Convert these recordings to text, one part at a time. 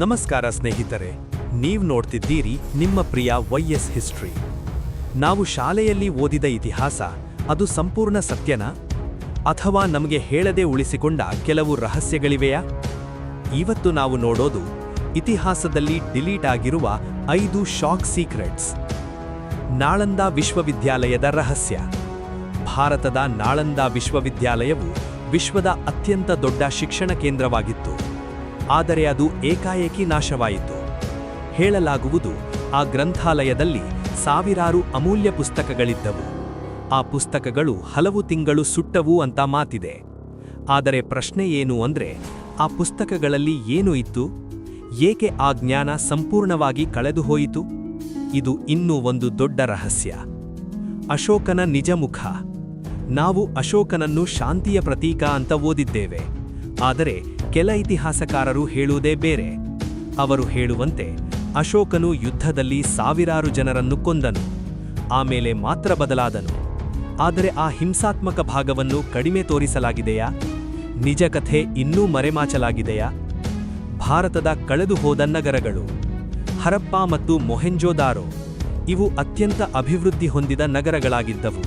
ನಮಸ್ಕಾರ ಸ್ನೇಹಿತರೆ, ನೀವು ನೋಡ್ತಿದ್ದೀರಿ ನಿಮ್ಮ ಪ್ರಿಯ ವೈಎಸ್ ಹಿಸ್ಟ್ರಿ. ನಾವು ಶಾಲೆಯಲ್ಲಿ ಓದಿದ ಇತಿಹಾಸ ಅದು ಸಂಪೂರ್ಣ ಸತ್ಯನಾ, ಅಥವಾ ನಮಗೆ ಹೇಳದೆ ಉಳಿಸಿಕೊಂಡ ಕೆಲವು ರಹಸ್ಯಗಳಿವೆಯಾ? ಇವತ್ತು ನಾವು ನೋಡೋದು ಇತಿಹಾಸದಲ್ಲಿ ಡಿಲೀಟ್ ಆಗಿರುವ 5 ಶಾಕ್ ಸೀಕ್ರೆಟ್ಸ್. ನಾಳಂದ ವಿಶ್ವವಿದ್ಯಾಲಯದ ರಹಸ್ಯ. ಭಾರತದ ನಾಳಂದ ವಿಶ್ವವಿದ್ಯಾಲಯವು ವಿಶ್ವದ ಅತ್ಯಂತ ದೊಡ್ಡ ಶಿಕ್ಷಣ ಕೇಂದ್ರವಾಗಿತ್ತು. ಆದರೆ ಅದು ಏಕಾಏಕಿ ನಾಶವಾಯಿತು. ಹೇಳಲಾಗುವುದು, ಆ ಗ್ರಂಥಾಲಯದಲ್ಲಿ ಸಾವಿರಾರು ಅಮೂಲ್ಯ ಪುಸ್ತಕಗಳಿದ್ದವು. ಆ ಪುಸ್ತಕಗಳು ಹಲವು ತಿಂಗಳು ಸುಟ್ಟವು ಅಂತ ಮಾತಿದೆ. ಆದರೆ ಪ್ರಶ್ನೆ ಏನು ಅಂದ್ರೆ, ಆ ಪುಸ್ತಕಗಳಲ್ಲಿ ಏನು ಇತ್ತು? ಏಕೆ ಆ ಜ್ಞಾನ ಸಂಪೂರ್ಣವಾಗಿ ಕಳೆದುಹೋಯಿತು? ಇದು ಇನ್ನೂ ಒಂದು ದೊಡ್ಡ ರಹಸ್ಯ. ಅಶೋಕನ ನಿಜ ಮುಖ. ನಾವು ಅಶೋಕನನ್ನು ಶಾಂತಿಯ ಪ್ರತೀಕ ಅಂತ ಓದಿದ್ದೇವೆ. ಆದರೆ ಕೆಲ ಇತಿಹಾಸಕಾರರು ಹೇಳುವುದೇ ಬೇರೆ. ಅವರು ಹೇಳುವಂತೆ ಅಶೋಕನು ಯುದ್ಧದಲ್ಲಿ ಸಾವಿರಾರು ಜನರನ್ನು ಕೊಂದನು, ಆಮೇಲೆ ಮಾತ್ರ ಬದಲಾದನು. ಆದರೆ ಆ ಹಿಂಸಾತ್ಮಕ ಭಾಗವನ್ನು ಕಡಿಮೆ ತೋರಿಸಲಾಗಿದೆಯಾ? ನಿಜ ಕಥೆ ಇನ್ನೂ ಮರೆಮಾಚಲಾಗಿದೆಯಾ? ಭಾರತದ ಕಳೆದುಹೋದ ನಗರಗಳು. ಹರಪ್ಪಾ ಮತ್ತು ಮೊಹೆಂಜೋದಾರೋ ಇವು ಅತ್ಯಂತ ಅಭಿವೃದ್ಧಿ ಹೊಂದಿದ ನಗರಗಳಾಗಿದ್ದವು.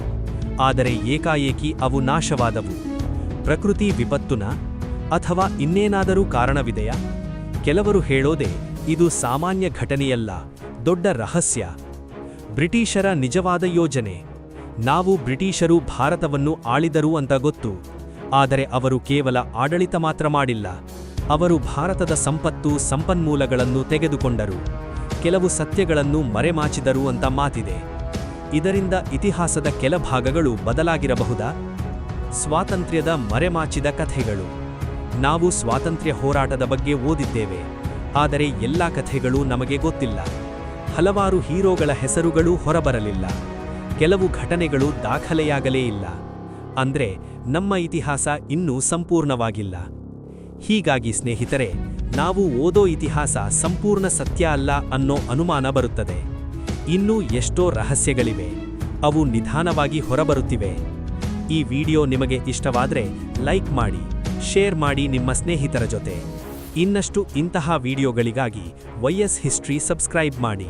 ಆದರೆ ಏಕಾಏಕಿ ಅವು ನಾಶವಾದವು. ಪ್ರಕೃತಿ ವಿಪತ್ತುನ, ಅಥವಾ ಇನ್ನೇನಾದರೂ ಕಾರಣವಿದೆಯಾ? ಕೆಲವರು ಹೇಳೋದೆ ಇದು ಸಾಮಾನ್ಯ ಘಟನೆಯಲ್ಲ, ದೊಡ್ಡ ರಹಸ್ಯ. ಬ್ರಿಟಿಷರ ನಿಜವಾದ ಯೋಜನೆ. ನಾವು ಬ್ರಿಟಿಷರು ಭಾರತವನ್ನು ಆಳಿದರು ಅಂತ ಗೊತ್ತು. ಆದರೆ ಅವರು ಕೇವಲ ಆಡಳಿತ ಮಾತ್ರ ಮಾಡಿಲ್ಲ, ಅವರು ಭಾರತದ ಸಂಪತ್ತು ಸಂಪನ್ಮೂಲಗಳನ್ನು ತೆಗೆದುಕೊಂಡರು, ಕೆಲವು ಸತ್ಯಗಳನ್ನು ಮರೆಮಾಚಿದರು ಅಂತ ಮಾತಿದೆ. ಇದರಿಂದ ಇತಿಹಾಸದ ಕೆಲ ಭಾಗಗಳು ಬದಲಾಗಿರಬಹುದಾ? ಸ್ವಾತಂತ್ರ್ಯದ ಮರೆಮಾಚಿದ ಕಥೆಗಳು. ನಾವು ಸ್ವಾತಂತ್ರ್ಯ ಹೋರಾಟದ ಬಗ್ಗೆ ಓದಿದ್ದೇವೆ, ಆದರೆ ಎಲ್ಲ ಕಥೆಗಳು ನಮಗೆ ಗೊತ್ತಿಲ್ಲ. ಹಲವಾರು ಹೀರೋಗಳ ಹೆಸರುಗಳೂ ಹೊರಬರಲಿಲ್ಲ. ಕೆಲವು ಘಟನೆಗಳು ದಾಖಲೆಯಾಗಲೇ ಇಲ್ಲ. ಅಂದ್ರೆ ನಮ್ಮ ಇತಿಹಾಸ ಇನ್ನೂ ಸಂಪೂರ್ಣವಾಗಿಲ್ಲ. ಹೀಗಾಗಿ ಸ್ನೇಹಿತರೆ, ನಾವು ಓದೋ ಇತಿಹಾಸ ಸಂಪೂರ್ಣ ಸತ್ಯ ಅಲ್ಲ ಅನ್ನೋ ಅನುಮಾನ ಬರುತ್ತದೆ. ಇನ್ನೂ ಎಷ್ಟೋ ರಹಸ್ಯಗಳಿವೆ, ಅವು ನಿಧಾನವಾಗಿ ಹೊರಬರುತ್ತಿವೆ. ಈ ವಿಡಿಯೋ ನಿಮಗೆ ಇಷ್ಟವಾದ್ರೆ ಲೈಕ್ ಮಾಡಿ, ಶೇರ್ ಮಾಡಿ ನಿಮ್ಮ ಸ್ನೇಹಿತರ ಜೊತೆ. ಇನ್ನಷ್ಟು ಇಂತಹ ವಿಡಿಯೋಗಳಿಗಾಗಿ ವೈಎಸ್ ಹಿಸ್ಟ್ರಿ ಸಬ್ಸ್ಕ್ರೈಬ್ ಮಾಡಿ.